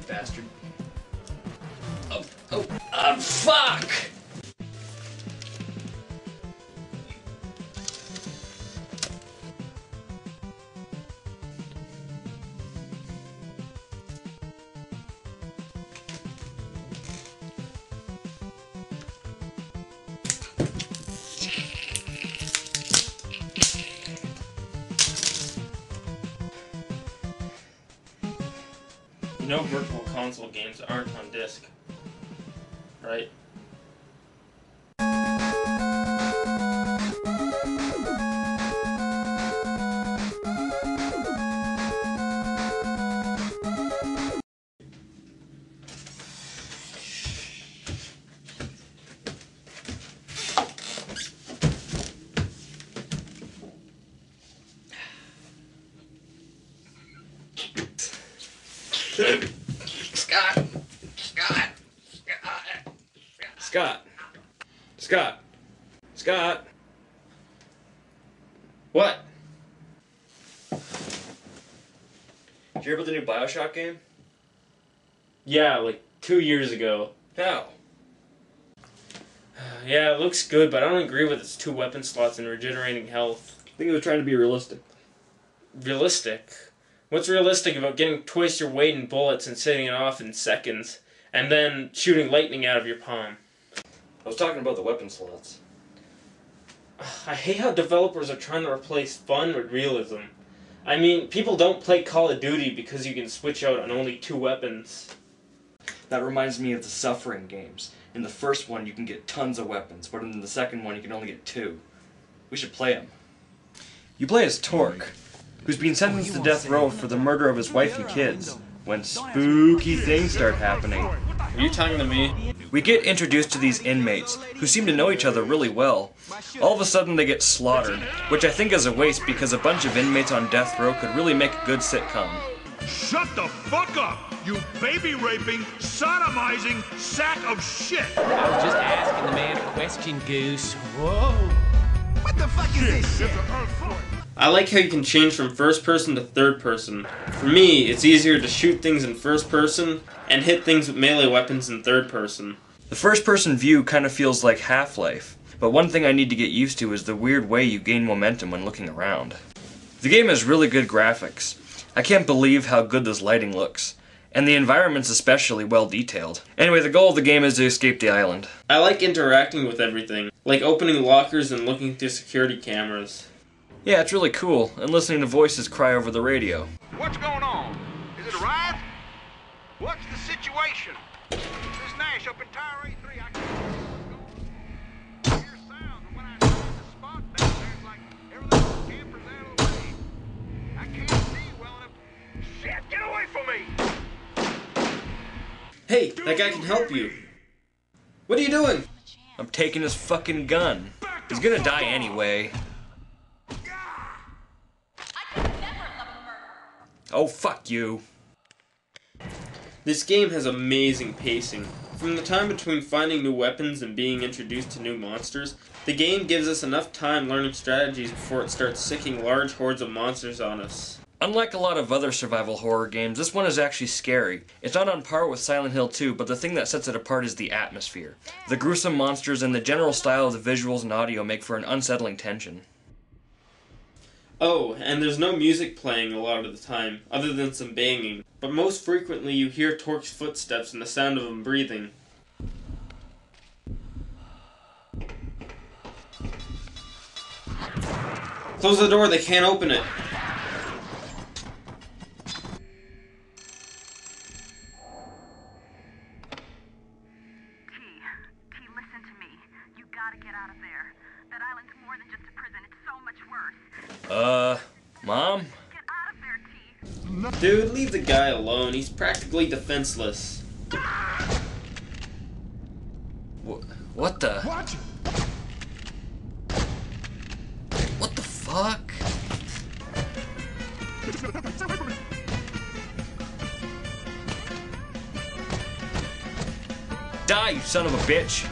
bastard. Oh, fuck! You know virtual console games aren't on disc, right? Scott. What? Did you hear about the new Bioshock game? Yeah, like 2 years ago. How? Yeah, it looks good, but I don't agree with its 2 weapon slots and regenerating health. I think it was trying to be realistic. Realistic? What's realistic about getting twice your weight in bullets and setting it off in seconds, and then shooting lightning out of your palm? I was talking about the weapon slots. I hate how developers are trying to replace fun with realism. I mean, people don't play Call of Duty because you can switch out on only 2 weapons. That reminds me of the Suffering games. In the first one you can get tons of weapons, but in the second one you can only get 2. We should play them. You play as Torque, who's been sentenced to death row for the murder of his wife and kids, when spooky things start happening. Are you talking to me? We get introduced to these inmates, who seem to know each other really well. All of a sudden they get slaughtered, which I think is a waste because a bunch of inmates on death row could really make a good sitcom. Shut the fuck up, you baby-raping, sodomizing sack of shit! I was just asking the man a question, Goose. Whoa! What the fuck is this shit? I like how you can change from first person to third person. For me, it's easier to shoot things in first person and hit things with melee weapons in third person. The first person view kind of feels like Half-Life, but one thing I need to get used to is the weird way you gain momentum when looking around. The game has really good graphics. I can't believe how good this lighting looks, and the environment's especially well detailed. Anyway, the goal of the game is to escape the island. I like interacting with everything, like opening lockers and looking through security cameras. Yeah, it's really cool, and listening to voices cry over the radio. What's going on? Is it a riot? What's the situation? This Nash up in Tower A3, I can't hear sound, but when I find the spot down there, it's like everything scampers out of the way. I can't see well enough. Shit, get away from me! Hey, that guy can help you. What are you doing? I'm taking his fucking gun. He's gonna die anyway. Oh, fuck you. This game has amazing pacing. From the time between finding new weapons and being introduced to new monsters, the game gives us enough time learning strategies before it starts sicking large hordes of monsters on us. Unlike a lot of other survival horror games, this one is actually scary. It's not on par with Silent Hill 2, but the thing that sets it apart is the atmosphere. The gruesome monsters and the general style of the visuals and audio make for an unsettling tension. Oh, and there's no music playing a lot of the time, other than some banging. But most frequently you hear Torque's footsteps and the sound of him breathing. Close the door, they can't open it. T, listen to me. You gotta get out of there. That island's more than just a prison, it's so much worse. Mom? Get out of there, T. Dude, leave the guy alone. He's practically defenseless. What the? What? What the fuck? Die, you son of a bitch!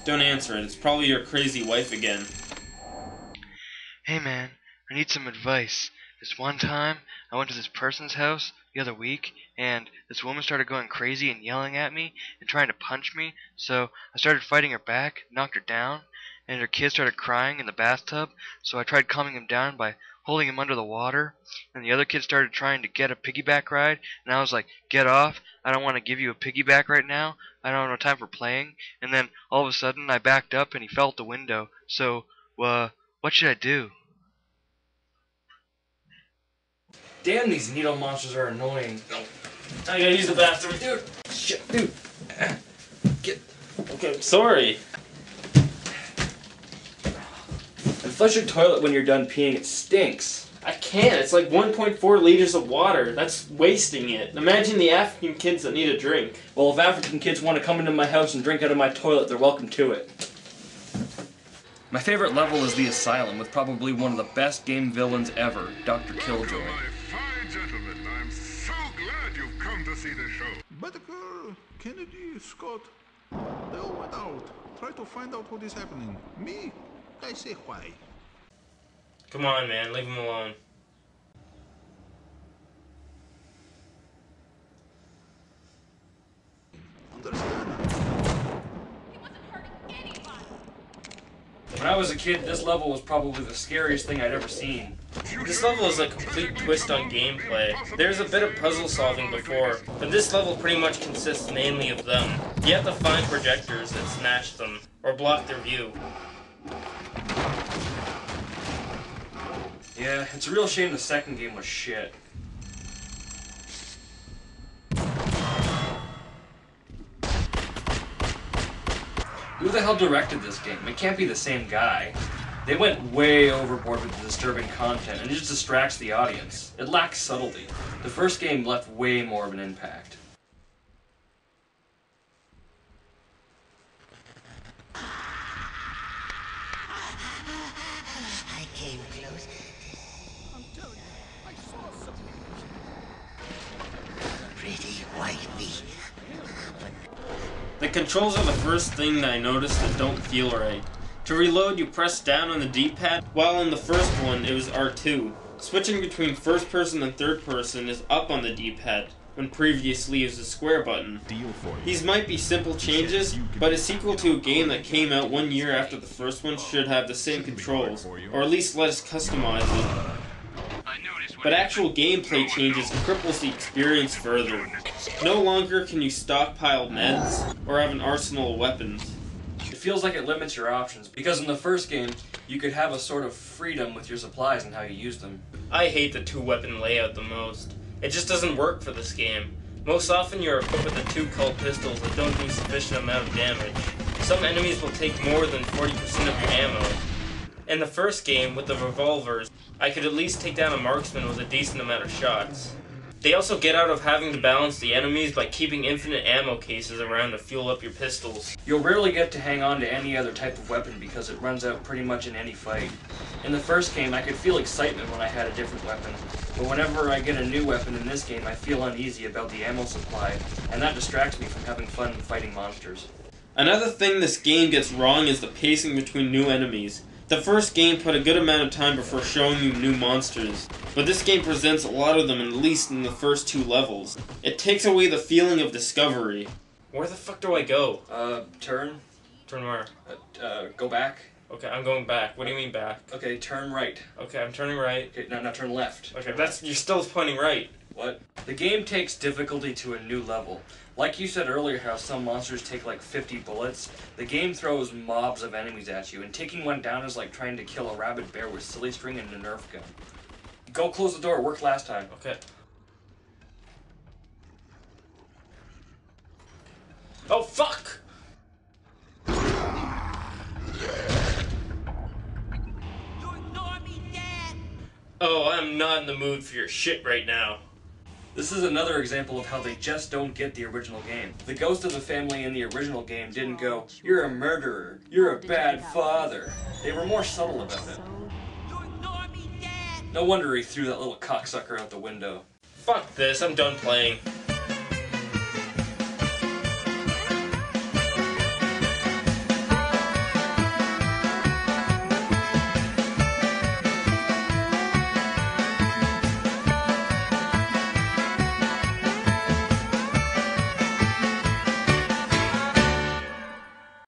Don't answer it. It's probably your crazy wife again. Hey man, I need some advice. This one time, I went to this person's house the other week, and this woman started going crazy and yelling at me and trying to punch me, so I started fighting her back, knocked her down, and her kid started crying in the bathtub, so I tried calming him down by holding him under the water, and the other kid started trying to get a piggyback ride, and I was like, get off, I don't want to give you a piggyback right now, I don't have no time for playing, and then all of a sudden I backed up and he fell out the window, so, what should I do? Damn, these needle monsters are annoying. I gotta use the bathroom, dude. Shit, dude. Get. Okay, I'm sorry. And flush your toilet when you're done peeing. It stinks. I can't. It's like 1.4 liters of water. That's wasting it. Imagine the African kids that need a drink. Well, if African kids want to come into my house and drink out of my toilet, they're welcome to it. My favorite level is the Asylum, with probably one of the best game villains ever, Dr. Killjoy. Gentlemen, I'm so glad you've come to see the show. Whittaker, Kennedy, Scott, they all went out. Try to find out what is happening. Me? I say why. Come on, man. Leave him alone. Understand? When I was a kid, this level was probably the scariest thing I'd ever seen. This level is a complete twist on gameplay. There's a bit of puzzle solving before, but this level pretty much consists mainly of them. You have to find projectors and smash them, or block their view. Yeah, it's a real shame the second game was shit. Who the hell directed this game? It can't be the same guy. They went way overboard with the disturbing content, and it just distracts the audience. It lacks subtlety. The first game left way more of an impact. I came close. I'm telling you, I saw something. Pretty wifey. The controls are the first thing that I noticed that don't feel right. To reload, you press down on the D-pad, while on the first one, it was R2. Switching between first person and third person is up on the D-pad, when previously it was a square button. These might be simple changes, but a sequel to a game that came out 1 year after the first one should have the same controls, or at least let us customize it. But actual gameplay changes cripples the experience further. No longer can you stockpile meds, or have an arsenal of weapons. It feels like it limits your options, because in the first game, you could have a sort of freedom with your supplies and how you use them. I hate the two-weapon layout the most. It just doesn't work for this game. Most often you're equipped with the two Colt pistols that don't do sufficient amount of damage. Some enemies will take more than 40% of your ammo. In the first game, with the revolvers, I could at least take down a marksman with a decent amount of shots. They also get out of having to balance the enemies by keeping infinite ammo cases around to fuel up your pistols. You'll rarely get to hang on to any other type of weapon because it runs out pretty much in any fight. In the first game, I could feel excitement when I had a different weapon, but whenever I get a new weapon in this game, I feel uneasy about the ammo supply, and that distracts me from having fun fighting monsters. Another thing this game gets wrong is the pacing between new enemies. The first game put a good amount of time before showing you new monsters, but this game presents a lot of them at least in the first 2 levels. It takes away the feeling of discovery. Where the fuck do I go? Turn. Turn where? Go back. Okay, I'm going back. What do you mean back? Okay, turn right. Okay, I'm turning right. Okay, now turn left. Okay, you're still pointing right. What? The game takes difficulty to a new level. Like you said earlier how some monsters take like 50 bullets, the game throws mobs of enemies at you, and taking one down is like trying to kill a rabid bear with silly string and a Nerf gun. Go close the door, it worked last time. Okay. Oh, fuck! Oh, I'm not in the mood for your shit right now. This is another example of how they just don't get the original game. The ghost of the family in the original game didn't go, "You're a murderer, you're a bad father." They were more subtle about it. No wonder he threw that little cocksucker out the window. Fuck this, I'm done playing.